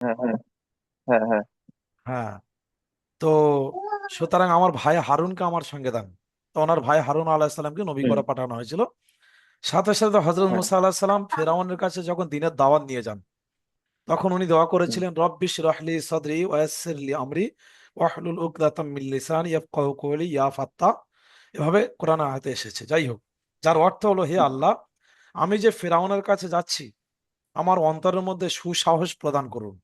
হ্যাঁ, হ্যাঁ, হ্যাঁ, হ্যাঁ। হ্যাঁ। তো সুতরাং আমার ভাই হারুনকে আমার সঙ্গে দেন। তো ওনার ভাই হারুন আলাহিসাল্লামকে নবী হুম। করে পাঠানো হয়েছিল। সাথে সাথে হজরত হ্যাঁ। মুসা আলাহিসাল্লাম ফেরাউনের কাছে যখন দিনের দাওয়াত নিয়ে যান, তখন উনি দোয়া হুম। করেছিলেন, রব্বিশ রাহলি সদরি ওয়াসসির লি আমরি ওয়াহলুল উকদাতাম মিন লিসানি ইয়াফকাহু কওলি ইয়া ফাত্তাহ। এভাবে কোরআন আয়াতে এসেছে। যাই হোক, যার অর্থ হলো, হে আল্লাহ, আমি যে ফেরাউনের কাছে যাচ্ছি, আমার অন্তরের মধ্যে সুসাহস প্রদান করুন।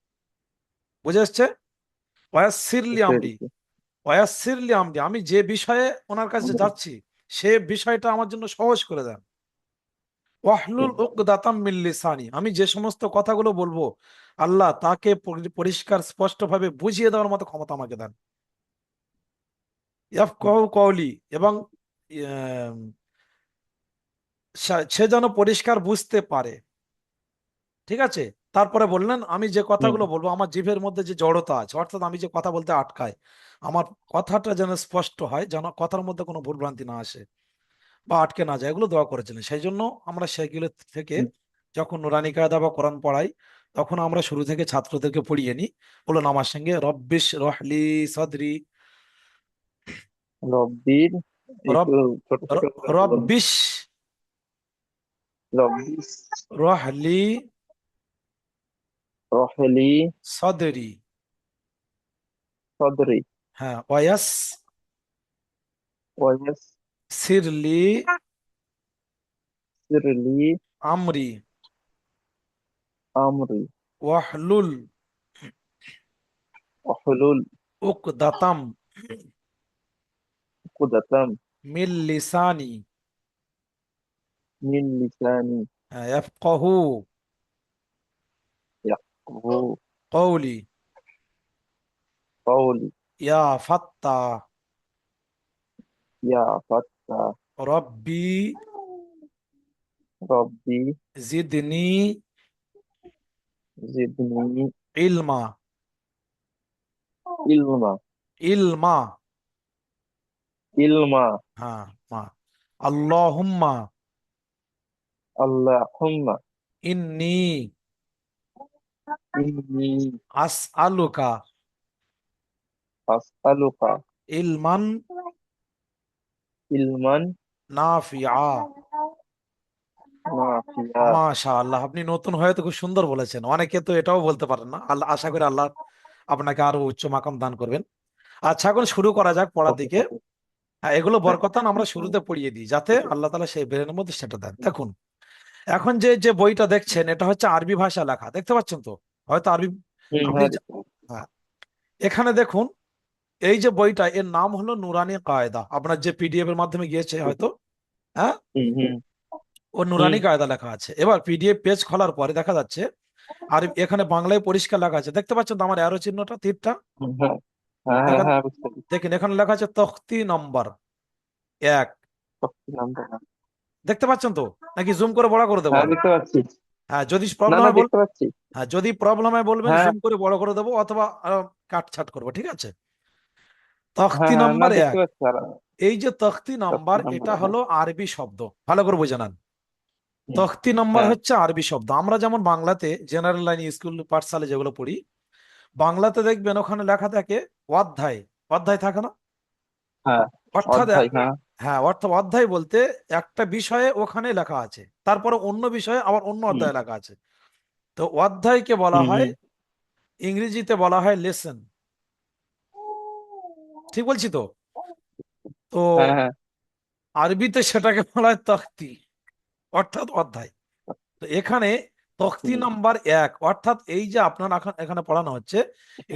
বুঝে এসছে? ওয়াসসিরলি বুঝতে আমরি, পেরেছি। ওয়াসসিরলি আমরি, আমি যে বিষয়ে ওনার কাছে যাচ্ছি সে বিষয়টা আমার জন্য সহজ করে দেন। ওয়াহলুল উকদাতাম মিন লিসানি, আমি যে সমস্ত কথাগুলো বলবো আল্লাহ তাকে পরিষ্কার স্পষ্টভাবে বুঝিয়ে দেওয়ার মতো ক্ষমতা আমাকে দেন। ইয়াফকাহু কওলি, এবং আহ, সে যেন পরিষ্কার বুঝতে পারে। ঠিক আছে। তারপরে বললেন, আমি যে হুম। কথাগুলো বলবো আমার জিভের মধ্যে যে জড়তা আছে, অর্থাৎ আমি যে কথা বলতে আটকায়, আমার কথাটা যেন স্পষ্ট হয়, যেন কথার মধ্যে কোনো ভুলভ্রান্তি না আসে বা আটকে না যায়, এগুলো দোয়া করেছিলেন। সেই জন্য আমরা সেগুলো থেকে হুম। যখন নুরানি কায়দা বা কোরআন পড়াই, তখন আমরা শুরু থেকে ছাত্রদেরকে পড়িয়ে নিই। বলুন আমার সঙ্গে, রব্বিশ রহলি সদরি। রব্বির, রব একটু ছোট ছোট করে বলুন। রব্বিশ রব্বিস রহলি রহেলি সদরি। সদরি হ্যাঁ, ওয়াস ওয়াইস সিরলি সিরলি আমরি আমরি ওয়াহলুল অহলুল উকদাতাম কুদাতাম মিন লিসানি মিন লিসানি ইয়াফকাহু ইয়াফকাহু কওলি কওলি ইয়া ফাত্তা ইয়া ফাত্তা রব্বি রব্বি জিদনি জিদনি ইলমা। ইলমা ইলমা। ইলমা হ্যাঁ, মা। আল্লাহুম্মা আল্লাহুম্মা ইন্নি ইন্নী আসআলুকা আসআলুকা ইলমান ইলমান নাফিআ। নাফিআ। মাশাআল্লাহ, আপনি নতুন হয়তো খুব সুন্দর বলেছেন। অনেকে তো এটাও বলতে পারেন না। আল্লাহ, আশা করি আল্লাহ আপনাকে আরো উচ্চ মাকাম দান করবেন। আচ্ছা, এখন শুরু করা যাক পড়ার দিকে। হ্যাঁ, এগুলো হ্যাঁ। বরকতান আমরা শুরুতে পড়িয়ে দিই, যাতে আল্লাহ তাআলা সেই ব্রেনের মধ্যে সেটা দেন। দেখুন, এখন যে যে বইটা দেখছেন এটা হচ্ছে আরবি ভাষা লেখা, দেখতে পাচ্ছেন তো? হয়তো আরবি হুম, আপনি হ্যাঁ, দেখতে পাচ্ছি। হ্যাঁ, এখানে দেখুন, এই যে বইটা, এর নাম হলো নুরানি কায়দা। আপনার যে পিডিএফ এর মাধ্যমে গিয়েছে হয়তো, হ্যাঁ, হুম, হুম, ও হুম, নুরানি কায়দা লেখা আছে। এবার পিডিএফ পেজ খোলার পরে দেখা যাচ্ছে, আর এখানে বাংলায় পরিষ্কার লেখা আছে, দেখতে পাচ্ছেন তো আমার অ্যারো চিহ্নটা, তীরটা? হুম, হ্যাঁ, হ্যাঁ, হ্যাঁ, দেখা, হ্যাঁ, বুঝতে পারছি। দেখেন এখানে লেখা আছে তখতি নম্বর 1। সত্যি নামটা না। দেখতে পাচ্ছেন তো? নাকি জুম করে বড় করে দেবো হ্যাঁ, আরো? দেখতে পাচ্ছি। হ্যাঁ, যদি না, প্রবলেম না, হয় বল। দেখতে পাচ্ছি। হ্যাঁ, যদি প্রবলেম হয় বলবেন, হ্যাঁ, জুম করে বড় করে দেবো, অথবা আরো কাটছাট করবো, ঠিক আছে? হ্যাঁ, তখতি হ্যাঁ, না, নম্বর দেখতে 1। পাচ্ছি। আর এই যে তখতি সত্যি নম্বর, নামটা এটা না। হলো আরবি শব্দ। ভালো করে বুঝে নেন। হুম। তখতি নম্বর হ্যাঁ। হচ্ছে আরবি শব্দ। আমরা যেমন বাংলাতে জেনারেল লাইন স্কুল পাঠশালা যেগুলো পড়ি, বাংলাতে দেখবেন ওখানে লেখা থাকে অধ্যায়। অধ্যায় থাকে না? হ্যাঁ। অর্থাৎ অধ্যায়, হ্যাঁ। হ্যাঁ, অর্থাৎ অধ্যায় বলতে একটা বিষয়ে ওখানে লেখা আছে, তারপরে অন্য বিষয়ে আবার অন্য হুম, অধ্যায় লেখা আছে। তো অধ্যায়কে বলা হুম, হয়, হুম। ইংরেজিতে বলা হয় লেসন। ঠিক বলছি তো? তো হ্যাঁ, হ্যাঁ। আরবিতে সেটাকে বলা হয় তখতি, অর্থাৎ অধ্যায়। তো এখানে তখতি হুম, নাম্বার 1, অর্থাৎ এই যে আপনার এখানে পড়ানো হচ্ছে,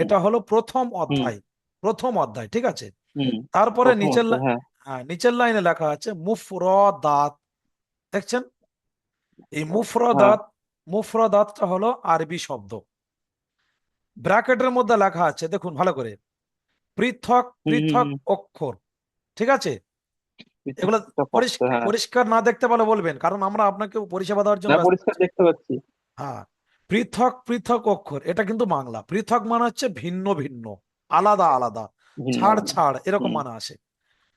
এটা হলো প্রথম হুম, অধ্যায়। প্রথম অধ্যায়, ঠিক আছে। হুম। তারপরে প্রথমত, হ্যাঁ। হ্যাঁ, নিচের লাইনে লেখা আছে মুফরদাত। দেখছেন? এই হ্যাঁ। মুফরদাত, মুফরদাতটা হলো আরবি শব্দ। ব্র্যাকেটের মধ্যে লেখা আছে, দেখুন ভালো করে, পৃথক হুম, হুম, পৃথক হুম। অক্ষর। ঠিক আছে। পৃথক এগুলো পৃথক অর্থ, হ্যাঁ। পরিষ্কার না দেখতে পারলে বলবেন, কারণ আমরা আপনাকে পরিষেবা দেওয়ার জন্য না, ব্যস্ত পরিষ্কার আছি। দেখতে পাচ্ছি। হ্যাঁ, পৃথক পৃথক অক্ষর, এটা কিন্তু বাংলা। পৃথক মানে হচ্ছে ভিন্ন ভিন্ন, আলাদা আলাদা, ভিন্ন। ছাড় ছাড়, এরকম হুম, মানে আসে।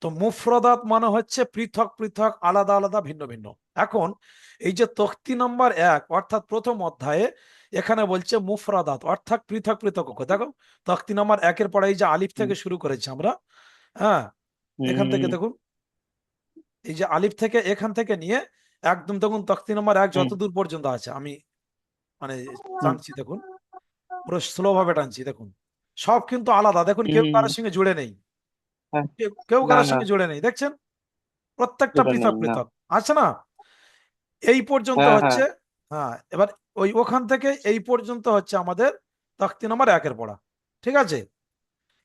তো মুফরদাত মানে হচ্ছে পৃথক পৃথক, আলাদা আলাদা, ভিন্ন ভিন্ন। এখন এই যে তক্তি নম্বর 1, অর্থাৎ প্রথম অধ্যায়ে, এখানে বলছে মুফরাদাত অর্থাৎ পৃথক পৃথক অক্ষর। দেখো তক্তি নাম্বার 1-এর পরে এই যে আলিফ হুম থেকে শুরু করেছি আমরা, হ্যাঁ, হুম এখান থেকে হুম দেখুন, এই যে আলিফ থেকে এখান থেকে নিয়ে একদম দেখুন তক্তি নাম্বার 1 হুম যত দূর পর্যন্ত আছে আমি মানে হুম টানছি দেখুন, পুরো স্লো ভাবে টানছি দেখুন, সব কিন্তু আলাদা দেখুন, কেউ হুম, কারোর সঙ্গে জুড়ে নেই, হ্যাঁ, কেউ কেউ না কারোর না, সঙ্গে জুড়ে নেই, দেখছেন প্রত্যেকটা সেটা নেই পৃথক না। পৃথক আছে না, এই পর্যন্ত হ্যাঁ হ্যাঁ হচ্ছে, হ্যাঁ, এবার ওই ওখান থেকে এই পর্যন্ত হচ্ছে আমাদের তক্তি নাম্বার 1-এর পড়া, ঠিক আছে।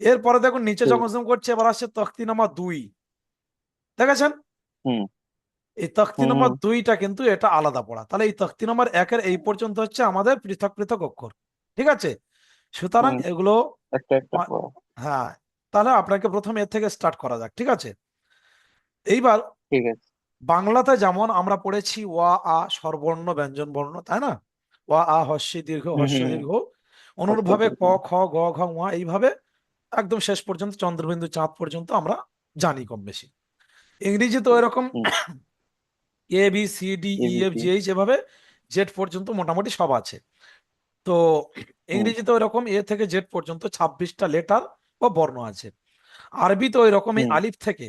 এরপরে দেখুন নিচে ঠিক। যখন zoom করছে এবার আসছে তক্তি নাম্বার 2, দেখেছেন হুম এই তক্তি হুম নম্বর হুম 2টা কিন্তু এটা আলাদা পড়া, তাহলে এই তক্তি নম্বর 1-এর এই পর্যন্ত হচ্ছে আমাদের পৃথক পৃথক অক্ষর, ঠিক আছে। সুতরাং হুম, এগুলো একটা একটা মা- পড়া। হ্যাঁ, তাহলে আপনাকে প্রথমে এর থেকে স্টার্ট করা যাক, ঠিক আছে। এইবার ঠিক আছে। বাংলাতে যেমন আমরা পড়েছি ওয়া আ স্বরবর্ণ ব্যঞ্জন বর্ণ, তাই না, ওয়া আ হস্যি দীর্ঘ হুম হস্য হুম হুম, দীর্ঘ, কষ্ট অনুরূপভাবে ক দিন। খ গ ঘ ঙ এইভাবে একদম শেষ পর্যন্ত চন্দ্রবিন্দু চাঁদ পর্যন্ত আমরা জানি কম বেশি। ইংরেজি তো এরকম হুম, A B C D E F ABC. G H এভাবে জেড পর্যন্ত মোটামুটি সব আছে। তো হুম ইংরেজিতে ওই রকম এ থেকে জেড পর্যন্ত 26টা লেটার বা বর্ণ আছে। আরবিতে ওই রকম এই হুম আলিফ থেকে,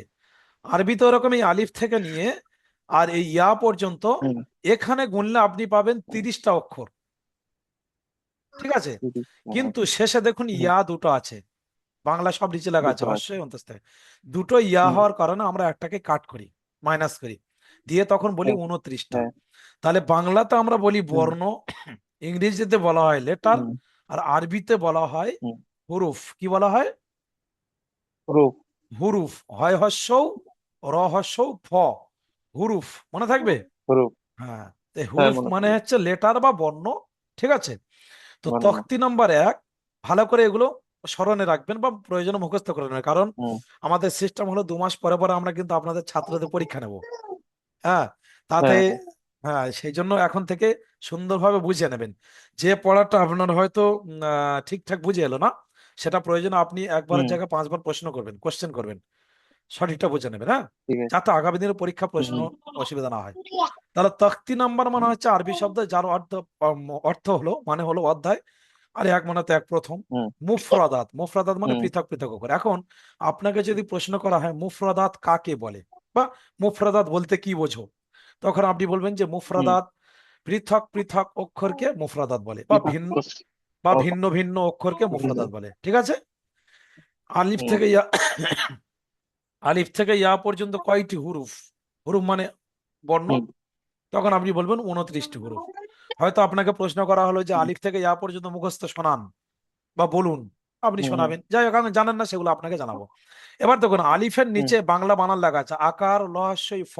আরবিতে ওই রকম এই আলিফ থেকে নিয়ে আর এই ইয়া পর্যন্ত, হুম এখানে গুনলে আপনি পাবেন 30টা অক্ষর, ঠিক আছে। হুম, কিন্তু শেষে দেখুন হুম, ইয়া দুটো আছে, বাংলা সব নিচে লেখা আছে দুটো আছে। হর্ষই অন্তস্থ থাকে। দুটো ইয়া হুম হওয়ার কারণে আমরা একটাকে কাট করি, মাইনাস করি, দিয়ে তখন বলি হ্যাঁ 29টা। হ্যাঁ। তাহলে বাংলাতে আমরা বলি হুম বর্ণ, ইংরেজিতে বলা হয় লেটার, হুম আর আরবিতে বলা হয় হুম, হুরুফ। কি বলা হয়? রূপ। হুরুফ, হয় হস্যৌ র হস্যৌ ফ, হুরুফ, মনে থাকবে। রূপ। হ্যাঁ, তো হ্যাঁ হুরুফ মনে মানে থাকবে। হচ্ছে লেটার বা বর্ণ, ঠিক আছে। তো বর্ণ। তক্তি নাম্বার 1 ভালো করে এগুলো স্মরণে রাখবেন বা প্রয়োজনে মুখস্থ করে নেবেন, কারণ হুম আমাদের সিস্টেম হলো 2 মাস পরে পরে আমরা কিন্তু আপনাদের ছাত্রদের পরীক্ষা নেব, হ্যাঁ, তাতে, হ্যাঁ হ্যাঁ, সেই জন্য এখন থেকে সুন্দরভাবে বুঝে নেবেন। যে পড়াটা আপনার হয়তো ঠিকঠাক বুঝে এলো না, সেটা প্রয়োজনে আপনি একবারের হুম, জায়গায় 5বার প্রশ্ন করবেন, কোশ্চেন করবেন, সঠিকটা বুঝে নেবেন, হ্যাঁ, ঠিক আছে। যাতে আগামী দিনের পরীক্ষা প্রশ্ন হুম অসুবিধা না হয়। তাহলে তক্তি নাম্বার মানে হুম হচ্ছে আরবি শব্দ যার অর্থ অর্থ হলো মানে হলো অধ্যায়, আর এক মানে তো এক প্রথম। হুম মুফরাদাত, মুফরাদাত মানে হুম পৃথক পৃথক করে। এখন আপনাকে যদি প্রশ্ন করা হয় মুফরাদাত কাকে বলে বা মুফরাদাত বলতে কি বোঝো, তখন আপনি বলবেন যে হুম, মুফরাদাত পৃথক পৃথক অক্ষরকে মুফরাদাত বলে, বা পৃথক ভিন্ন কোষ- বা ও, ভিন্ন ভিন্ন অক্ষরকে ভিন্ন। মুফরাদাত বলে, ঠিক আছে। আলিফ হুম থেকে ইয়া আলিফ থেকে ইয়া পর্যন্ত কয়টি হুরুফ, হুরুফ মানে বর্ণ, হুম তখন আপনি বলবেন 29টি হুরুফ। হয়তো আপনাকে প্রশ্ন করা হলো যে হুম আলিফ থেকে ইয়া পর্যন্ত মুখস্থ শোনান বা বলুন, আপনি হুম শোনাবেন, যাই হোক আমি জানেন না সেগুলো আপনাকে জানাবো। এবার দেখুন আলিফের হুম নিচে বাংলা বানান লেখা আছে আকার লহস্যই ফ,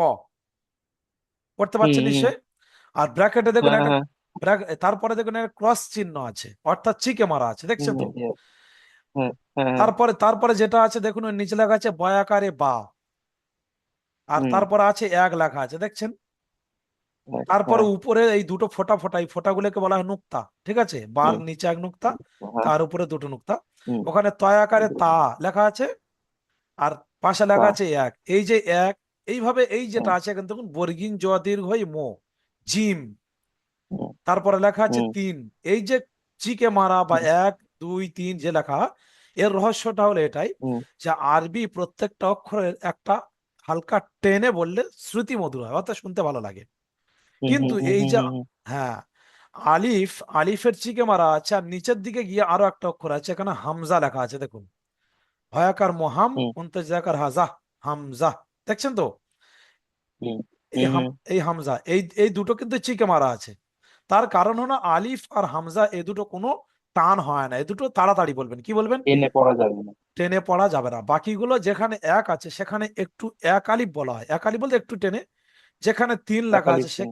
পড়তে হুম পারছেন হুম, নিশ্চয়ই। আর ব্র্যাকেটে দেখুন হ্যাঁ একটা হ্যাঁ। তারপরে দেখুন একটা ক্রস চিহ্ন আছে, অর্থাৎ চিকে মারা আছে, হুম, দেখছেন তো। হ্যাঁ হ্যাঁ হ্যাঁ হ্যাঁ, তারপরে তারপরে যেটা আছে দেখুন ওর নিচে লেখা আছে বয়াকারে বা, আর হুম, তারপরে আছে এক লেখা আছে, দেখছেন। হ্যাঁ তারপরে হ্যাঁ উপরে এই দুটো ফোঁটা ফোঁটা, এই ফোঁটাগুলোকে বলা হয় নুক্তা, ঠিক আছে, বার হুম, নিচে এক নুক্তা, হ্যাঁ তার উপরে দুটো নুক্তা। হুম, ওখানে তয় আকারে তা লেখা আছে, আর পাশে তা, লেখা আছে এক, এই যে এক, এইভাবে এই যেটা হুম আছে এখন দেখুন বর্গিন জ দীর্ঘ ই মো, জিম, হুম তারপরে লেখা আছে হুম 3, এই যে চিকে মারা বা হুম 1 2 3 যে লেখা, এর রহস্যটা হলো এটাই হুম যে আরবি প্রত্যেকটা অক্ষরের একটা হালকা টেনে বললে শ্রুতি মধুর হয়, অর্থাৎ শুনতে ভালো লাগে। হুম কিন্তু হুম এই হুম যে, হুম হ্যাঁ, আলিফ, আলিফের চিকে মারা আছে, আর নিচের দিকে গিয়ে আরো একটা অক্ষর আছে, এখানে হামজা লেখা আছে দেখুন, ভয়াকার মোহাম হুম উন্তেজাকার হাজা, হামজা, দেখছেন তো। হুম এই হুম হুম, এই হামজা এই এই দুটো কিন্তু চিকে মারা আছে, তার কারণ হলো আলিফ আর হামজা এ দুটো কোনো টান হয় না, এ দুটো তাড়াতাড়ি বলবেন, কি বলবেন, এনে পড়া যাবে না। টেনে পড়া যাবে না। বাকিগুলো যেখানে এক আছে সেখানে একটু এক আলিফ বলা হয়, এক আলিফ বলতে একটু টেনে, যেখানে 3 লেখা একালি আছে তিন।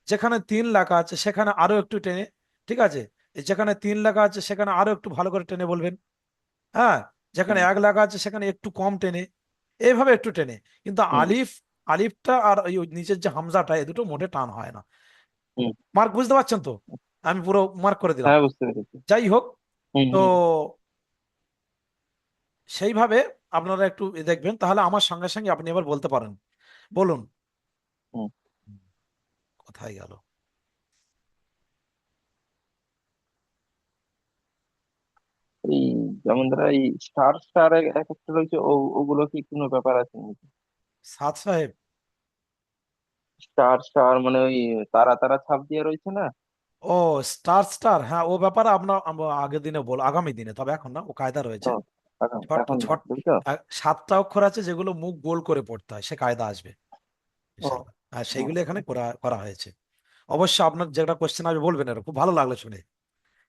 যেখানে 3 লেখা আছে সেখানে আরো একটু টেনে, ঠিক আছে। এই যেখানে 3 লেখা আছে সেখানে আরো একটু ভালো করে টেনে বলবেন, হ্যাঁ, যেখানে হুম এক লেখা আছে সেখানে একটু কম টেনে, এইভাবে একটু টেনে। কিন্তু হুম আলিফ, আলিফটা আর ওই নিচের যে হামজাটা এ দুটো মোটে টান হয় না। হুম, মার্ক বুঝতে পারছেন তো, আমি পুরো মার্ক করে দিলাম। হ্যাঁ বুঝতে পেরেছি। যাই হোক, হুম তো হুম সেইভাবে আপনারা একটু দেখবেন, তাহলে আমার সঙ্গে সঙ্গে আপনি এবার বলতে পারেন, বলুন। হুম। কোথায় গেল? এই যেমন ধরো এই স্টার স্টার এক একটা রয়েছে, ওগুলো কি কোনো ব্যাপার আছে নাকি? সাত সাহেব? স্টার স্টার মানে ওই তারা তারা ছাপ দিয়ে রয়েছে না? ও, স্টার স্টার, হ্যাঁ ও ব্যাপারে আপনার আগের দিনে আগামী দিনে, তবে এখন না, ও কায়দা ও, রয়েছে। এখন ছট এখন না, ছট বুঝছো? সাতটা অক্ষর আছে যেগুলো মুখ গোল করে পড়তে হয়, সে কায়দা আসবে ও, ইনশাল্লাহ। হ্যাঁ, ও, সেইগুলো এখানে করা করা হয়েছে। অবশ্য আপনার যেটা কোশ্চেন আসবে বলবেন, এর খুব ভালো লাগলো শুনে।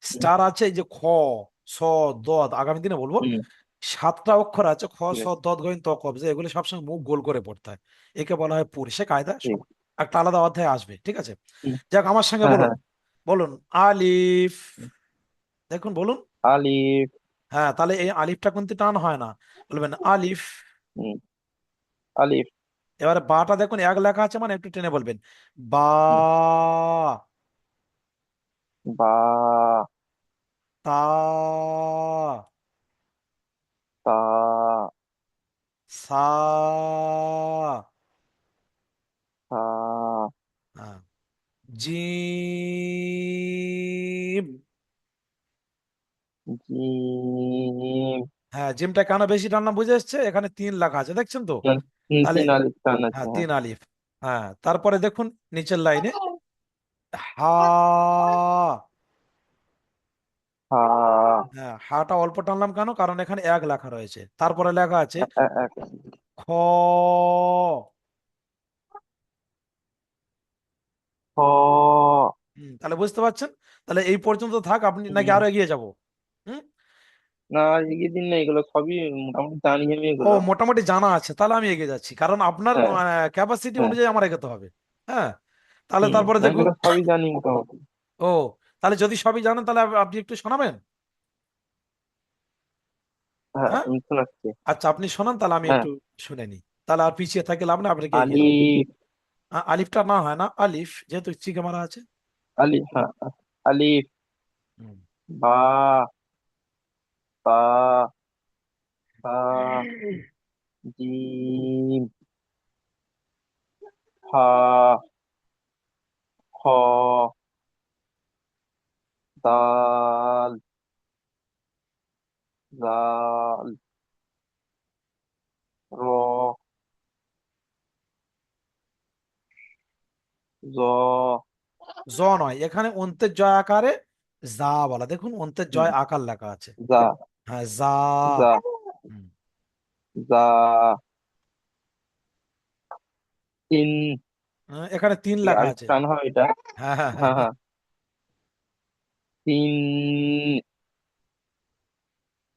হুম, স্টার আছে এই যে খ, স, দদ, আগামী দিনে বলবো। হুম, সাতটা অক্ষর আছে, খ, ঠিক স, আছে, দদ, গইন, ত, কব, যে এগুলো সবসময় মুখ গোল করে পড়তে হয়। একে বলা হয় পুরী, সে কায়দা সব ঠিক। একটা আলাদা অধ্যায় আসবে, ঠিক আছে। হুম, যাক, আমার সঙ্গে হ্যাঁ, বলুন। হ্যাঁ। বলুন আলিফ। দেখুন বলুন। আলিফ। হ্যাঁ, তাহলে এই আলিফটা কিন্তু টান হয় না, বলবেন আলিফ। হুম, আলিফ। এবারে বাটা দেখুন এক লেখা আছে, মানে একটু টেনে বলবেন বা। হুম, বা, তা। তা, সা। তা, হ্যাঁ, জিম। জিম। হ্যাঁ, জিমটা কেন বেশি টানলাম বুঝে এসছে, এখানে তিন লেখা আছে দেখছেন তো। তাহলে তিন আলিফ টান আছে, হ্যাঁ, হ্যাঁ। তিন আলিফ। হ্যাঁ, তারপরে দেখুন নিচের লাইনে হা। হা। হ্যাঁ, হাটা অল্প টানলাম কেন, কারণ এখানে এক লেখা রয়েছে, তারপরে লেখা আছে এক। খ। হ। তাহলে বুঝতে পারছেন। তাহলে এই পর্যন্ত থাক, আপনি নাকি হুম, আরো এগিয়ে যাব? হুম। না, এগিয়ে দিন না, এগুলো সবই মোটামুটি জানি আমি ও, এগুলো। মোটামুটি জানা আছে, তাহলে আমি এগিয়ে যাচ্ছি, কারণ আপনার হ্যাঁ, ক্যাপাসিটি হ্যাঁ। অনুযায়ী আমার এগোতে হবে। হ্যাঁ, তাহলে হুম, তারপরে দেখুন। এগুলো সবই জানি মোটামুটি। ও, তাহলে যদি সবই জানেন তাহলে আপনি একটু শোনাবেন। হ্যাঁ, হ্যাঁ, আমি শোনাচ্ছি। আচ্ছা, আপনি শোনান, তাহলে আমি হ্যাঁ। একটু শুনে নিই। তাহলে আর পিছিয়ে থাকি লাভ না, আপনাকে এগিয়ে যান। আলিফ। আলিফটা না হয় না, আলিফ যেহেতু চিকে মারা আছে। আলিফ, হ্যাঁ। আলিফ। হুম। বা, তা, তা, জিম, হা, খ, দাল, জাল, র, জ, জ নয়, এখানে অন্তের জয় আকারে যা বলা, দেখুন অন্তের হুম, জয় আকার লেখা আছে। যা, হ্যাঁ, যা। যা, হুম। যা, তিন। এখানে তিন লেখা আলিফ আছে। টান হয় এটা। হ্যাঁ, হ্যাঁ, হ্যাঁ, হ্যাঁ, হ্যাঁ। হ্যাঁ। তিন,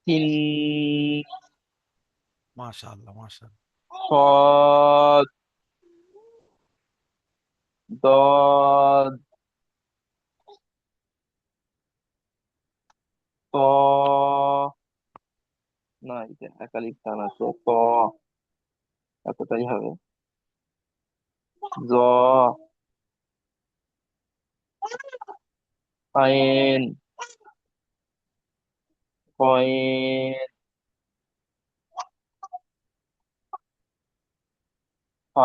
তিন, মাশাআল্লাহ, মাশাআল্লাহ। সদ, দদ, ত, না, এটা একালিক টান আছে, ত, এতটাই হবে। জ, আইন, কয়েন, ফা,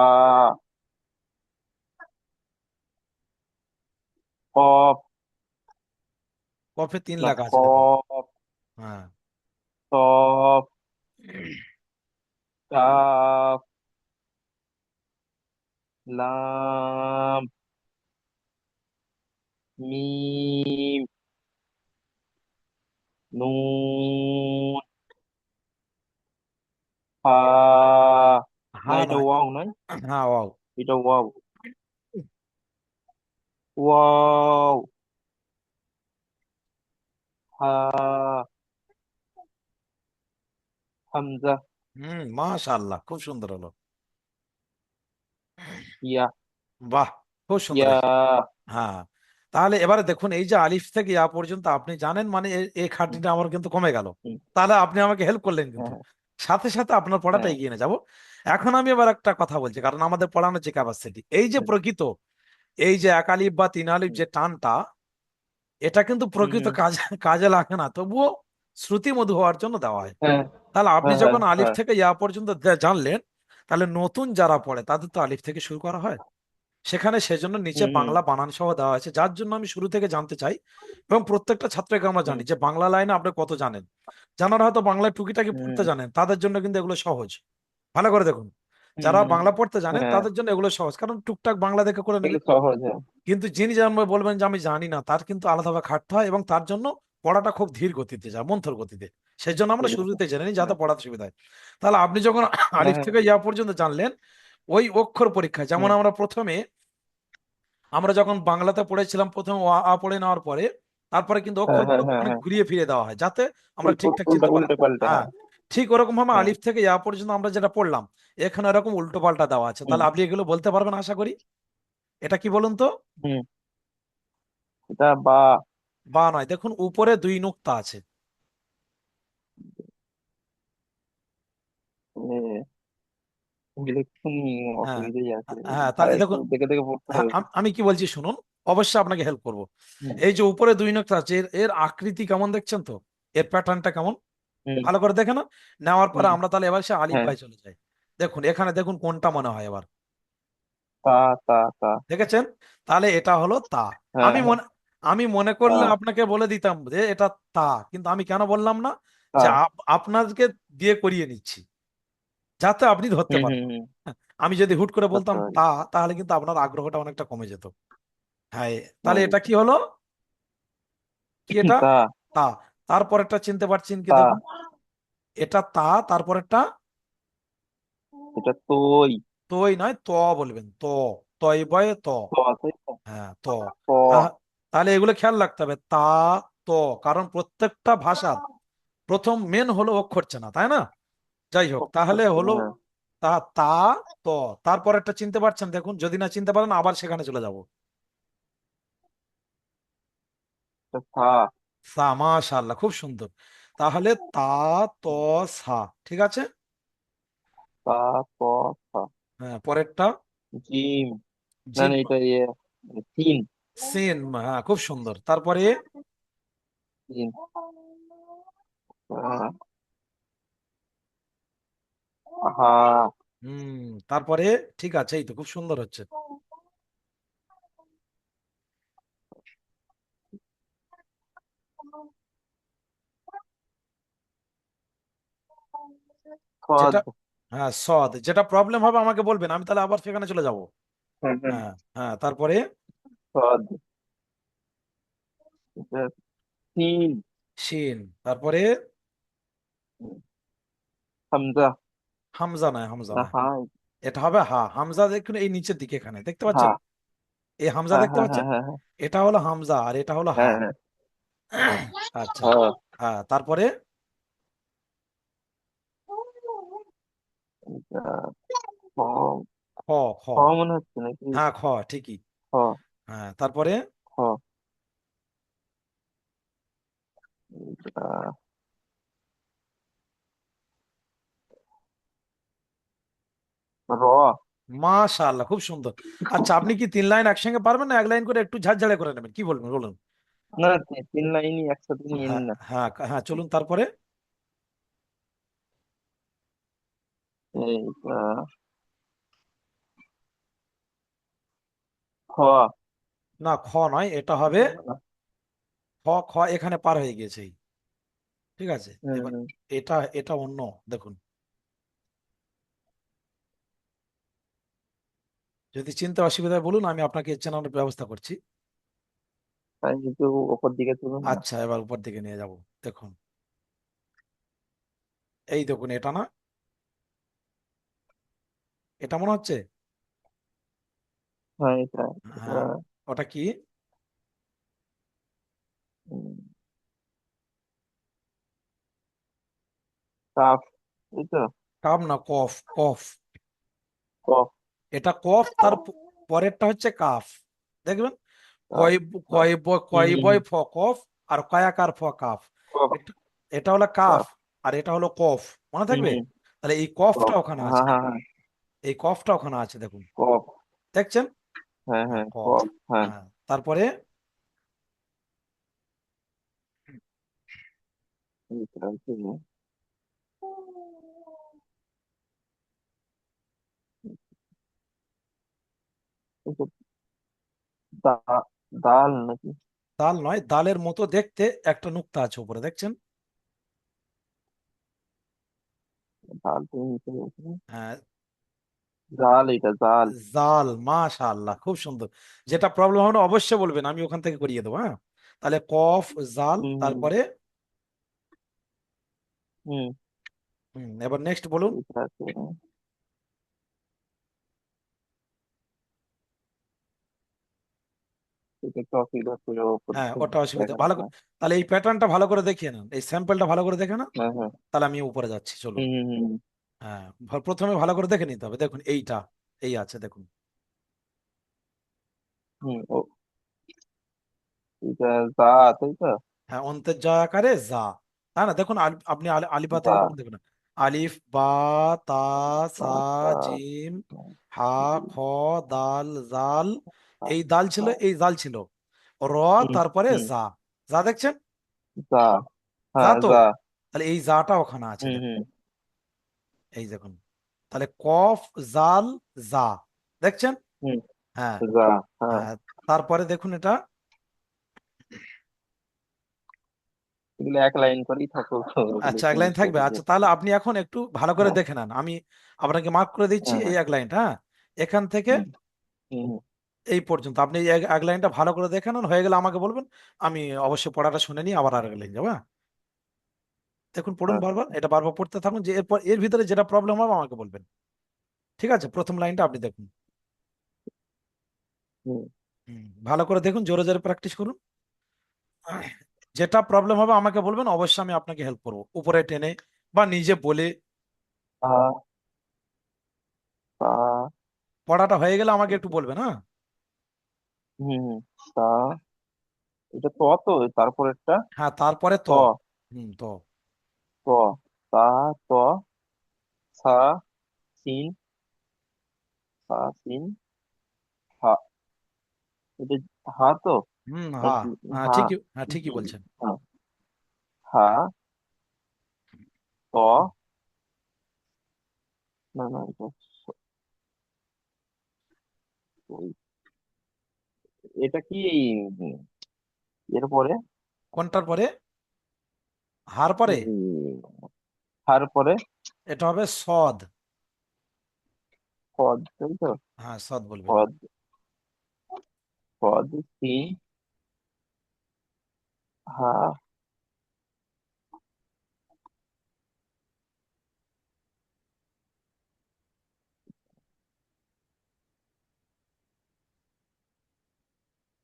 কফ, কফে তিন না, লেখা আছে দেখুন। কফ, হ্যাঁ। কফ, কাফ, লাম, মিম, নুন, হা। না, হ্যাঁ এটা নয়। ওয়াও নয়। হ্যাঁ, ওয়াও। এটা ওয়াও। ওয়াও, হা, হামজা, মাশাআল্লাহ, খুব সুন্দর হলো। ইয়া, বাহ, খুব সুন্দর ইয়া। হয়েছে। হ্যাঁ, তাহলে এবারে দেখুন, এই যে আলিফ থেকে ইয়া পর্যন্ত আপনি জানেন, মানে এই হুম, খাটনিটা আমার কিন্তু কমে গেল। হুম, তাহলে আপনি আমাকে হেল্প করলেন কিন্তু, হ্যাঁ, সাথে সাথে আপনার পড়াটা হ্যাঁ, এগিয়ে নিয়ে যাবো। এখন আমি এবার একটা কথা বলছি, কারণ আমাদের পড়ানোর যে ক্যাপাসিটি, এই যে হ্যাঁ, প্রকৃত, এই যে এক আলিফ বা তিন আলিফ হুম, যে টানটা, এটা কিন্তু হুম, প্রকৃত হুম, কাজে কাজে লাগে না, তবুও শ্রুতি মধু হওয়ার জন্য দেওয়া হয়। হ্যাঁ, তাহলে আপনি হ্যাঁ, হ্যাঁ, যখন আলিফ হ্যাঁ, থেকে ইয়া পর্যন্ত জানলেন, তাহলে নতুন যারা পড়ে তাদের তো আলিফ থেকে শুরু করা হয়। সেখানে সেজন্য নিচে হুম হুম বাংলা বানান সহ দেওয়া আছে, যার জন্য আমি শুরু থেকে জানতে চাই এবং প্রত্যেকটা ছাত্রকে আমরা হুম জানি যে বাংলা লাইনে আপনি কত জানেন। যারা হয়তো বাংলায় টুকিটাকি পড়তে হুম জানেন তাদের জন্য কিন্তু এগুলো সহজ। ভালো করে দেখুন, হুম যারা হুম, বাংলা পড়তে জানেন হ্যাঁ, তাদের জন্য এগুলো সহজ, কারণ টুকটাক বাংলা দেখে করে নেবে। এগুলো সহজ, হ্যাঁ। কিন্তু যিনি যেমন বলবেন যে আমি জানি না, তার কিন্তু আলাদাভাবে খাটতে হয় এবং তার জন্য পড়াটা খুব ধীর গতিতে যায়, মন্থর গতিতে। সেই জন্য আমরা ঠিক আছে। শুরুতে জেনে নিই যাতে হ্যাঁ পড়াতে সুবিধা হয়। তাহলে আপনি যখন হ্যাঁ আলিফ হ্যাঁ থেকে ইয়া পর্যন্ত জানলেন, ওই অক্ষর পরীক্ষায় যেমন হুম, আমরা প্রথমে, আমরা যখন বাংলাতে পড়েছিলাম প্রথমে অ আ পড়ে নেওয়ার পরে, তারপরে কিন্তু হ্যাঁ হ্যাঁ অক্ষরগুলো হ্যাঁ অনেক হ্যাঁ, ঘুরিয়ে ফিরে দেওয়া হয় যাতে আমরা ঠিকঠাক চিনতে পারি। উল্টে পাল্টে, হ্যাঁ, হ্যাঁ। ঠিক ওরকম ভাবে হ্যাঁ আলিফ থেকে ইয়া পর্যন্ত আমরা যেটা পড়লাম, এখানে এরকম উল্টো পাল্টা দেওয়া আছে। হুম তাহলে আপনি এগুলো বলতে পারবেন আশা করি। এটা কি বলুন তো? হুম, এটা বা। বা নয়, দেখুন উপরে দুই নুক্তা আছে। এগুলো হ্যাঁ, অসুবিধাই আছে। হ্যাঁ, আর তাহলে একটু দেখুন, দেখে দেখে পড়তে হ্যাঁ, হবে। আমি কি বলছি শুনুন, অবশ্যই আপনাকে হেল্প করব। হুম এই যে উপরে দুই নুক্তা আছে, এর এর আকৃতি কেমন দেখছেন তো? এর প্যাটার্নটা কেমন? হুম ভালো করে দেখে না? নেওয়ার পরে হুম, আমরা তাহলে এবার সে আলিফ হ্যাঁ। বাই চলে যাই। দেখুন এখানে দেখুন কোনটা মনে হয় এবার, তা তা তা, দেখেছেন? তাহলে এটা হলো তা। হ্যাঁ আমি হ্যাঁ, মনে আমি মনে তা করলে আপনাকে বলে দিতাম যে এটা তা, কিন্তু আমি কেন বললাম না? তা, যে আপনাকে দিয়ে করিয়ে নিচ্ছি যাতে আপনি ধরতে হুম পারেন। হুম হুম, হ্যাঁ, আমি যদি হুট করে করতে বলতাম পারি। তা, তাহলে কিন্তু আপনার আগ্রহটা অনেকটা কমে যেত। হ্যাঁ, তাহলে হুম, এটা কি হলো? কি এটা? তা তা। তারপরেরটা চিনতে পারছেন কি তা, দেখুন? এটা তা, তারপরেরটা এটা তোই। তই নয়, ত বলবেন, ত। তয় বয় ত। তো আছে তো। হ্যাঁ, ত। প, তাহলে এগুলো খেয়াল রাখতে হবে, তা, ত। কারণ প্রত্যেকটা ভাষার প্রথম মেন হলো অক্ষর চেনা, তাই না? যাই হোক, তাহলে করছে না, হলো হ্যাঁ। তা, তা, ত। তারপরেরটা চিনতে পারছেন দেখুন, যদি না চিনতে পারেন আবার সেখানে চলে যাব। এটা থা, সা, মাশাআল্লাহ, খুব সুন্দর। তাহলে তা, ত, সা, ঠিক আছে। তা, প, থা। হ্যাঁ, পরেরটা জিম, না জিম, না, এটা ইয়ে, তিন। সিন, হ্যাঁ, খুব সুন্দর। তারপরে তিন, আহ, হা, হুম, তারপরে ঠিক আছে, এই তো খুব সুন্দর হচ্ছে। খদ। যেটা, হ্যাঁ, সদ, যেটা প্রবলেম হবে আমাকে বলবেন, আমি তাহলে আবার সেখানে চলে যাব। হুম হুম, হ্যাঁ, হ্যাঁ, তারপরে খদ। এটা তিন। শিন, তারপরে হামজা, হামজা নয়, হামজা না নয়, হাই, এটা হবে হা। হামজা দেখুন এই নিচের দিকে, এখানে দেখতে হা, পাচ্ছেন? এই হামজা হ্যাঁ দেখতে হ্যাঁ হ্যাঁ পাচ্ছেন? হ্যাঁ হ্যাঁ এটা হলো হামজা আর এটা হলো হা। হ্যাঁ হ্যাঁ, আচ্ছা। হ্যাঁ। হ্যাঁ, তারপরে এটা খ, খ, খ, খ মনে হচ্ছে নাকি? হ্যাঁ, খ, ঠিকই। খ, হ্যাঁ, তারপরে খ, এটা র। মাশাআল্লাহ, খুব সুন্দর। আচ্ছা, আপনি কি 3 লাইন একসঙ্গে পারবেন না এক লাইন করে একটু ঝাড়ঝাড়ে করে নেবেন, কি বলবেন বলুন? না, তিন লাইনই একসাথে নিয়ে হ্যাঁ, নিন না। হ্যাঁ, হ্যাঁ, চলুন তারপরে। এইটা খ, না, খ নয়, এটা হবে খ। খ এখানে পার হয়ে গেছে, ঠিক আছে। হুম এবার হুম, এটা, এটা অন্য, দেখুন, যদি চিনতে অসুবিধা হয় বলুন, আমি আপনাকে চেনানোর ব্যবস্থা করছি। তাই একটু ওপর দিকে তুলুন না। আচ্ছা, এবার উপর দিকে নিয়ে যাব। দেখুন, এই দেখুন, এটা না, এটা মনে হচ্ছে। হ্যাঁ, এটা এটা হ্যাঁ, ওটা কি? উম, কাফ, এই তো। কাপ না, কফ, কফ। কফ, এটা কফ, তার পরেরটা হচ্ছে কাফ, দেখবেন। কাফ, কয়, কাফ। হুম কয় হুম বয় হুম, ফ কফ, আর কয়াকার ফ কাফ। কফ, এটা, এটা হলো কাফ, কাফ। আর এটা হলো কফ, মনে হুম থাকবে? হুম, তাহলে এই কফটা কফ, ওখানে হ্যাঁ আছে হ্যাঁ দেখুন, হ্যাঁ, এই কফটা ওখানে আছে দেখুন, কফ, দেখছেন? হ্যাঁ হ্যাঁ, হ্যাঁ, কফ। কফ, হ্যাঁ। হ্যাঁ, তারপরে এইটা হচ্ছে যে, এটা দাল নাকি? দাল নয়, দালের মতো দেখতে একটা নুক্তা আছে উপরে, দেখছেন? দাল তুমি নিচে বলছো না? হ্যাঁ, জাল, এটা জাল। জাল, মাশাআল্লাহ, খুব সুন্দর। যেটা প্রবলেম হবে না অবশ্যই বলবেন, আমি ওখান থেকে করিয়ে দেবো। হ্যাঁ, তাহলে কফ, জাল, হুম হুম তারপরে হুম। এবার নেক্সট বলুন। ঠিক আছে। এটা একটু অসুবিধা ছিল উপর হ্যাঁ, থেকে ওটা অসুবিধা, দেখা ভালো যাচ্ছে না। তাহলে এই প্যাটার্নটা ভালো করে দেখিয়ে নেন, এই স্যাম্পলটা ভালো করে দেখে না। হ্যাঁ হ্যাঁ। তাহলে আমি উপরে যাচ্ছি, চলুন। হুম হুম হুম হ্যাঁ, প্রথমে ভালো করে দেখে নিতে হবে, দেখুন এইটা, এই আছে দেখুন। হুম। ও, এটা যা, তাই তো? হ্যাঁ, অন্তের জ আকারে যা। তাই না, দেখুন আপনি আলিফা যা। থেকে দেখুন, দেখুন আলিফ, বা, তা, সা, তা, জিম, হা, খ, দাল, জাল। এই দাল ছিল, তা। এই জাল ছিল, র, হুম তারপরে হুম। যা। যা দেখছেন? যা। যা হ্যাঁ তো, যা। তাহলে এই জাটা ওখানে আছে হুম দেখুন, হুম। এই দেখুন। তাহলে কফ, জাল, যা, দেখছেন? হুম। হ্যাঁ। যা। হ্যাঁ। হ্যাঁ, তারপরে দেখুন এটা। এগুলো এক লাইন করেই থাকো তো, ওগুলো আচ্ছা, এক লাইন চেঞ্জ থাকবে, করে আচ্ছা দিয়ে। তাহলে আপনি এখন একটু ভালো করে হ্যাঁ দেখে নেন, আমি আপনাকে মার্ক করে দিচ্ছি হ্যাঁ এই হ্যাঁ। এক লাইনটা। হ্যাঁ, এখান থেকে হুম হুম এই পর্যন্ত আপনি এই এক লাইনটা ভালো করে দেখে নেন, হয়ে গেলে আমাকে বলবেন, আমি অবশ্যই পড়াটা শুনে নিয়ে আবার আরেক লাইন যাবো। হ্যাঁ, দেখুন পড়ুন আচ্ছা। বারবার, এটা বারবার পড়তে থাকুন, যে এরপর এর ভিতরে যেটা প্রবলেম হবে আমাকে বলবেন। ঠিক আছে, প্রথম লাইনটা আপনি দেখুন। হুম। ভালো করে দেখুন, জোরে জোরে প্র্যাকটিস করুন। যেটা প্রবলেম হবে আমাকে বলবেন, অবশ্যই আমি আপনাকে হেল্প করবো, উপরে টেনে বা নিজে বলে। তা। তা। পড়াটা হয়ে গেলে আমাকে একটু বলবেন। হ্যাঁ, হুম হুম। তা। এটা তো, অত তারপরেরটা। হ্যাঁ, তারপরে ত। তো। তো। ত। তা। ত। সা। সিন। সা সিন। হা। এটা হা তো? হ্যাঁ, নাকি? হ্যাঁ হা। ঠিকই, হ্যাঁ ঠিকই হুম, বলছেন। হা। হা। ত। না না, এটা ওই- এটা কি? উম, এর পরে? কোনটার পরে? হার পরে? হার পরে? এটা হবে সদ। পদ, তাই তো? হ্যাঁ, সদ বলবেন। পদ। পদ সিন। হা।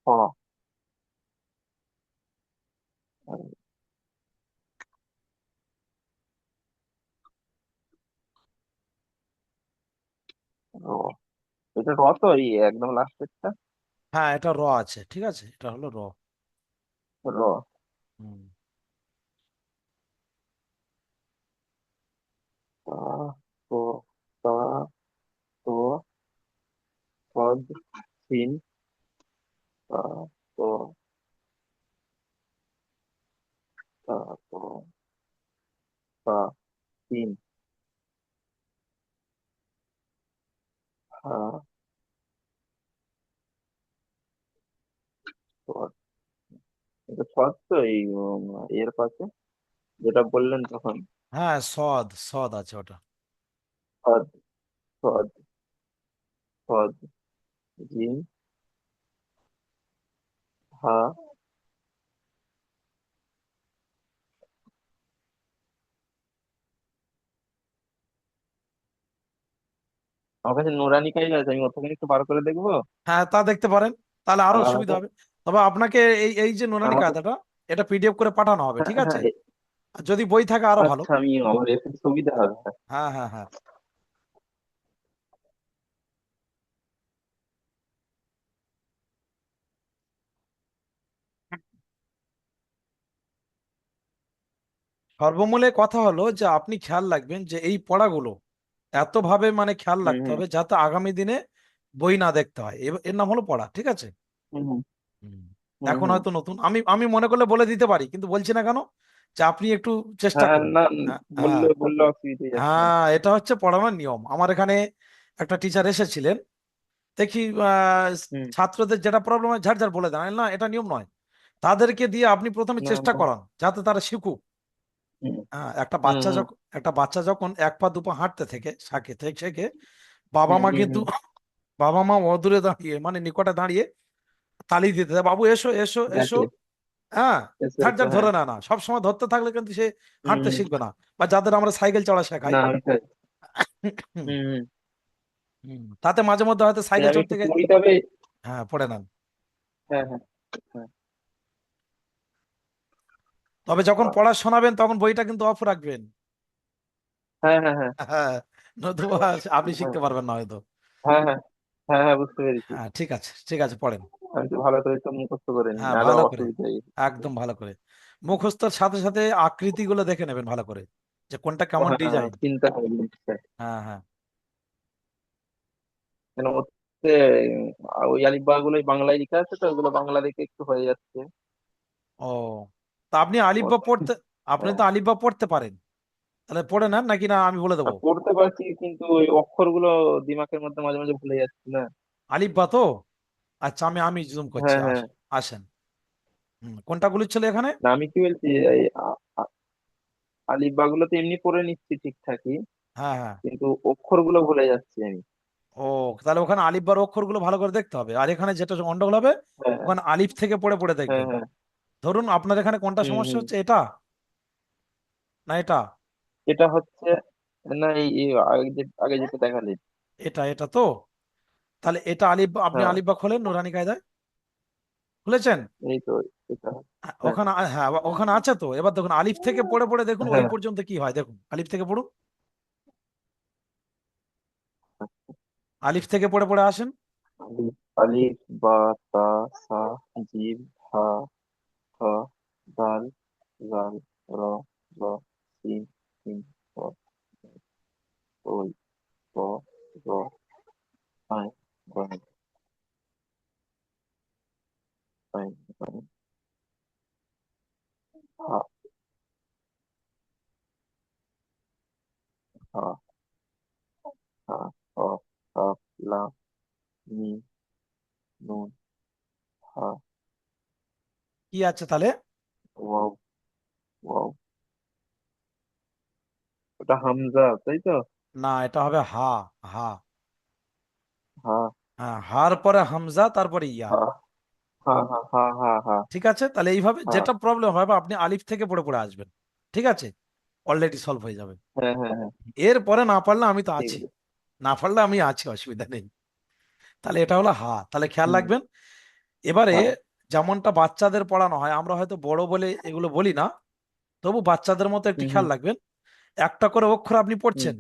হ। র। এটা র তো, এই একদম লাস্টেরটা। হ্যাঁ, এটা র আছে, ঠিক আছে, এটা হলো র। র। হুম। তা। তো। তা। তো। পদ সিন। তা। তো। তা। তো। তা। সিন। হা। পদ। এটা পদ তো, এই এর পাশে যেটা বললেন তখন। হ্যাঁ, সদ, সদ আছে ওটা। পদ। পদ। পদ। জিম। হা। আমার কাছে নুরানি কাইল আছে, আমি ওখানে একটু বার করে দেখবো। হ্যাঁ, তা দেখতে পারেন, তাহলে আরো সুবিধা আলাদাটা। হবে। তবে আপনাকে এই এই যে নুনানি আমাকে। কায়দাটা, এটা পিডিএফ করে পাঠানো হবে, হ্যাঁ ঠিক হ্যাঁ আছে? আর যদি বই থাকে আরো ভালো। আচ্ছা, আমি আমার একটু সুবিধা হবে। হ্যাঁ, হ্যাঁ, হ্যাঁ। সর্বমূলে কথা হলো যে আপনি খেয়াল রাখবেন যে এই পড়াগুলো এত ভাবে মানে খেয়াল হুম রাখতে হুম হবে যাতে আগামী দিনে বই না দেখতে হয়, এর নাম হলো পড়া, ঠিক আছে? হুম হুম হুম। হুম এখন হুম। হয়তো নতুন, আমি আমি মনে করলে বলে দিতে পারি, কিন্তু বলছি না কেন, যে আপনি একটু চেষ্টা হ্যাঁ করুন। না, হ্যাঁ, হ্যাঁ, বললে বললে অসুবিধা যাচ্ছে না। হ্যাঁ, এটা হচ্ছে পড়ানোর নিয়ম। আমার এখানে একটা টিচার এসেছিলেন, দেখি আহ, হুম। ছাত্রদের যেটা প্রবলেম হয় ঝাড় ঝাড় বলে দেন, আমি বললাম, না এটা নিয়ম নয়। তাদেরকে দিয়ে আপনি প্রথমে না চেষ্টা না। করান যাতে তারা শিখুক। হুম হ্যাঁ, হুম হুম একটা বাচ্চা যখন এক পা দুপা হাঁটতে থেকে শেখে, বাবা মা কিন্তু হুম। বাবা মা অদূরে দাঁড়িয়ে মানে নিকটে দাঁড়িয়ে তালি দিতে দেয়, বাবু এসো এসো এসো। ডাকে। হ্যাঁ, এসো ঝাড় এসো, ঝাড় হ্যাঁ। ধরে না সব সময় ধরতে থাকলে কিন্তু সে হুম হাঁটতে হুম। শিখবে না। বা যাদের আমরা সাইকেল চড়া শেখাই, না ওইটাই। হুম, হুম হুম। তাতে মাঝে মধ্যে হয়তো তাই সাইকেল আমি চড়তে একটু গিয়ে, পড়ি তবে। হ্যাঁ পড়ে নেন। হ্যাঁ হ্যাঁ হ্যাঁ। তবে যখন পড়া শোনাবেন তখন বইটা কিন্তু অফ রাখবেন। হ্যাঁ হ্যাঁ হ্যাঁ হ্যাঁ, নতুবা আপনি হ্যাঁ শিখতে পারবেন না হয়তো। হ্যাঁ হ্যাঁ হ্যাঁ হ্যাঁ, বুঝতে পেরেছি। হ্যাঁ ঠিক আছে, ঠিক আছে, পড়েন। আমি তো ভালো করে তো মুখস্থ করে নিই, হ্যাঁ নাহলে ভালো করে, অসুবিধা একদম ভালো করে মুখস্থর সাথে সাথে আকৃতিগুলো দেখে নেবেন ভালো করে, যে কোনটা ও কেমন হ্যাঁ, ডিজাইন। চিন্তা হবে জিনিসটা। হ্যাঁ হ্যাঁ। কেন ওতে ওই আলিফবা গুলোই বাংলায় লেখা আছে, তো ওগুলো বাংলা দেখে একটু হয়ে যাচ্ছে। ও, তা আপনি আলিফবা ও- পড়তে, আপনি হ্যাঁ। তো আলিফবা পড়তে পারেন, তাহলে পড়ে নেন নাকি না আমি বলে দেবো। আর পড়তে পারছি, কিন্তু ওই অক্ষরগুলো দিমাগের মধ্যে মাঝে মাঝে ভুলে যাচ্ছি না। আলিফবা তো, আচ্ছা আমি জুম করছি, হ্যাঁ হ্যাঁ। আসেন আসেন। কোনটা গুলো ছিল এখানে? না আমি কি বলছি, এই আলিফবা গুলো তো এমনি পড়ে নিচ্ছি ঠিকঠাকই, হ্যাঁ হ্যাঁ। কিন্তু অক্ষরগুলো ভুলে যাচ্ছি আমি। ও, তাহলে ওখানে আলিফবার অক্ষরগুলো ভালো করে দেখতে হবে, আর এখানে যেটা গন্ডগোল হবে হ্যাঁ হ্যাঁ ওখানে আলিফ থেকে পড়ে পড়ে হ্যাঁ দেখবেন। হ্যাঁ। ধরুন আপনার এখানে কোনটা হুম সমস্যা হুম। হচ্ছে, এটা না এটা? এটা হচ্ছে, না এই আগে যেটা দেখালেন। এটা তো, তাহলে এটা আলিফ, আপনি হ্যাঁ, আলিফবা খোলেন নুরানি কায়দায়, খুলেছেন? এই তো এটা। হ্যাঁ, হ্যাঁ ওখানে হ্যাঁ ওখানে আছে তো, এবার দেখুন আলিফ থেকে পড়ে পড়ে দেখুন ওই হ্যাঁ। পর্যন্ত কি হয়, দেখুন আলিফ থেকে পড়ুন, আলিফ থেকে পড়ে পড়ে আসেন। আলিফ, আলিফ বা তা সা জিম হা হা দাল জাল র র সিন সিন র ওই র র আই রাই রাই রাই হা হা হা হ হা লাম মিম নুন হা কি আছে তাহলে? Wow wow. ওটা হামজা তাই তো? না, এটা হবে হা, হা। হা হ্যাঁ, হার পরে হামজা তারপরে ইয়া। হা হা হা হা হা হা ঠিক আছে, তাহলে এইভাবে হা। যেটা প্রবলেম হবে আপনি আলিফ থেকে পড়ে পড়ে আসবেন, ঠিক আছে, অলরেডি সলভ হয়ে যাবে। হ্যাঁ হ্যাঁ হ্যাঁ। এরপরে না পারলে আমি তো ঠিক আছি, আছে। না পারলে আমি আছি, অসুবিধা নেই। তাহলে এটা হলো হা, তাহলে খেয়াল হুম। রাখবেন। এবারে হ্যাঁ। যেমনটা বাচ্চাদের পড়ানো হয়, আমরা হয়তো বড় বলে এগুলো বলি না, তবু বাচ্চাদের মতো একটু হুম হুম খেয়াল রাখবেন। একটা করে অক্ষর আপনি হুম পড়ছেন,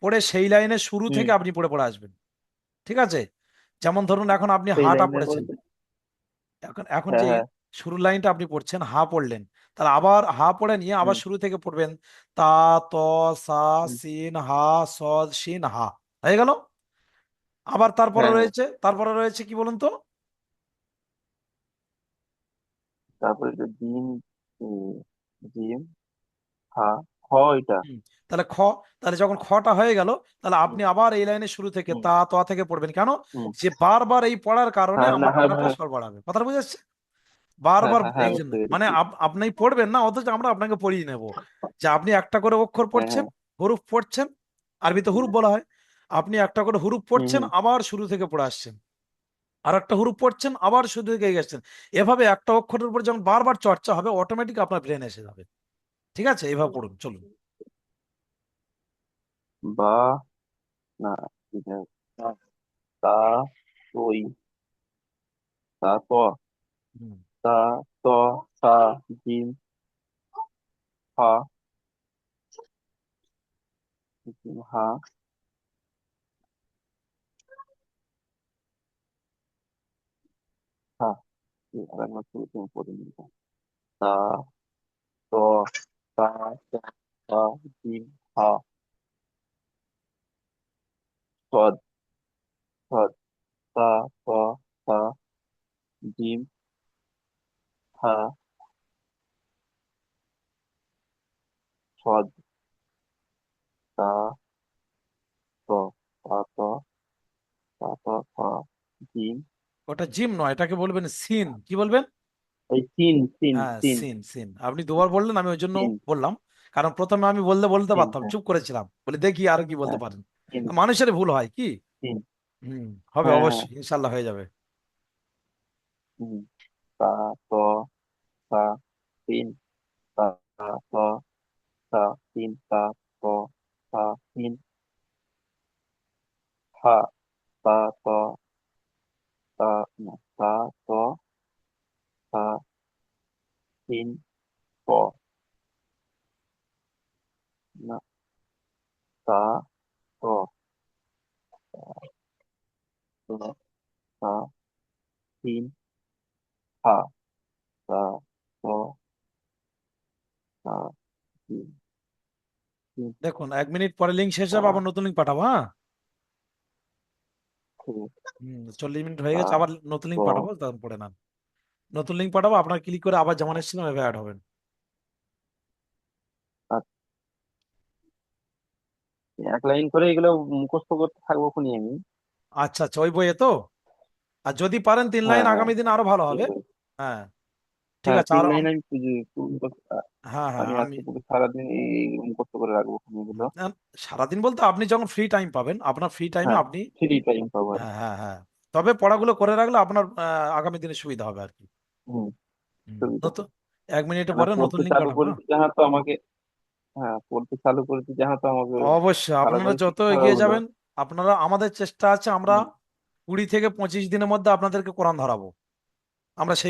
পড়ে সেই লাইনের শুরু হুম। থেকে আপনি পড়ে পড়ে আসবেন, ঠিক আছে? যেমন ধরুন এখন আপনি সেই হাটা লাইনে পড়েছেন, বলতে। এখন এখন হ্যাঁ যে হ্যাঁ। শুরুর লাইনটা আপনি পড়ছেন, হা পড়লেন, তাহলে আবার হা পড়ে নিয়ে আবার হুম শুরু থেকে পড়বেন। তা, ত, সা, হুম। সিন, হা, সদ, শিন, হা, হয়ে গেল। আবার হ্যাঁ হ্যাঁ। তারপরে রয়েছে কি বলুন তো? তারপরে যে জিম, উম, জিম হা হ এটা। হুম, তাহলে তাহলে যখন খটা হয়ে গেল, তাহলে হুম আপনি আবার এই লাইনের শুরু থেকে হুম তা ত থেকে পড়বেন, কেন? হুম। যে বারবার এই পড়ার কারণে হ্যাঁ না আমার হ্যাঁ পড়াটা হ্যাঁ সর বাড়াবে, কথা বুঝে যাচ্ছে? হ্যাঁ বারবার হ্যাঁ হ্যাঁ, এই জন্য বুঝতে মানে পেরেছি। আপনি পড়বেন না, অথচ আমরা আপনাকে পড়িয়ে নেব, যে আপনি একটা করে অক্ষর হ্যাঁ পড়ছেন, হ্যাঁ। হুরুফ পড়ছেন, আরবিতে হুরুফ বলা হয়, আপনি একটা করে হুরুফ হুম পড়ছেন হুম। আবার শুরু থেকে পড়ে আসছেন, আর একটা হুরুফ পড়ছেন আবার শুরু থেকে এগিয়ে আসছেন। এভাবে একটা অক্ষরের উপর যখন বারবার চর্চা হবে অটোমেটিক আপনার ব্রেন এসে যাবে, ঠিক আছে? এইভাবে পড়ুন, চলুন। বা না, এটা তা ওই তা ত হুম, তা ত সা জিম হা জিম হা হা। আর একবার তুমি পড়ে নিবা। তা ত তা ত সা জিম হা সদ সদ তা ত সা জিম হা সদ তা ত তা ত তা ত সা ওটা জিম নয়, এটাকে বলবেন সিন। কি বলবেন? এই সিন সিন হ্যাঁ, সিন সিন সিন। আপনি দুবার বললেন, আমি ওই জন্য সিন বললাম। কারণ প্রথমে আমি বলতে সিন, পারতাম, হ্যাঁ। চুপ করেছিলাম, বলে দেখি আরো কি বলতে হ্যাঁ, পারেন। সিন মানুষের ভুল হয় কি। সিন। হুম। হবে হ্যাঁ, হ্যাঁ। অবশ্যই, ইনশাল্লাহ হয়ে যাবে। হুম। তা, ত, সা, সিন, তা, ত, সা, সিন, তা, ত, সা, সিন, হা, তা, ত, তা, না, তা, ত, সা, সিন, ক, না, তা, ত, ত, সা, সিন, হা, তা, ত, সা, সিন, সিন, দেখুন, 1 মিনিট পরে লিঙ্ক শেষ তা, হবে, আবার নতুন লিঙ্ক পাঠাবো, হ্যাঁ। ঠিক, 40 মিনিট হয়ে তা, গেছে, আবার নতুন ত। লিঙ্ক পাঠাবো, তারপরে না। নতুন লিঙ্ক পাঠাবো, আপনার ক্লিক করে আবার যেমন এসেছিলাম এভাবে অ্যাড হবেন। আর এক লাইন করে এগুলো মুখস্থ করতে থাকবো খুনি আমি। আচ্ছা আচ্ছা, ওই বইয়ে তো। আর যদি পারেন 3 লাইন, হ্যাঁ, হ্যাঁ। আগামী দিন আরো ভালো এই হবে। বই। হ্যাঁ, ঠিক হ্যাঁ, আছে। তিন আর লাইন আমি হ্যাঁ হ্যাঁ, আমি আমি আজকে পুরো সারাদিন এই মুখস্থ করে রাখবো খুনি এগুলো। সারাদিন বলতে আপনি যখন ফ্রি টাইম পাবেন, আপনার ফ্রি টাইমে হ্যাঁ, আপনি। ফ্রি টাইম পাবো আর হ্যাঁ কি। হ্যাঁ হ্যাঁ। তবে পড়াগুলো করে রাখলে আপনার আগামী দিনে সুবিধা হবে আর কি। হুম, সুবিধা নতুন হবে। 1 মিনিটে মানে পরে নতুন পড়তে লিঙ্ক চালু পাঠাবো, হ্যাঁ। করেছি যাহা তো আমাকে, হ্যাঁ, পড়তে চালু করেছি যাহা তো আমাকে অবশ্যই আপনারা সারাদিন যত শিখতে হবে এগিয়ে ওগুলো। যাবেন, আপনারা, আমাদের চেষ্টা আছে আমরা হুম। 20 থেকে 25 দিনের মধ্যে আপনাদেরকে কোরআন ধরাবো। আমরা সেই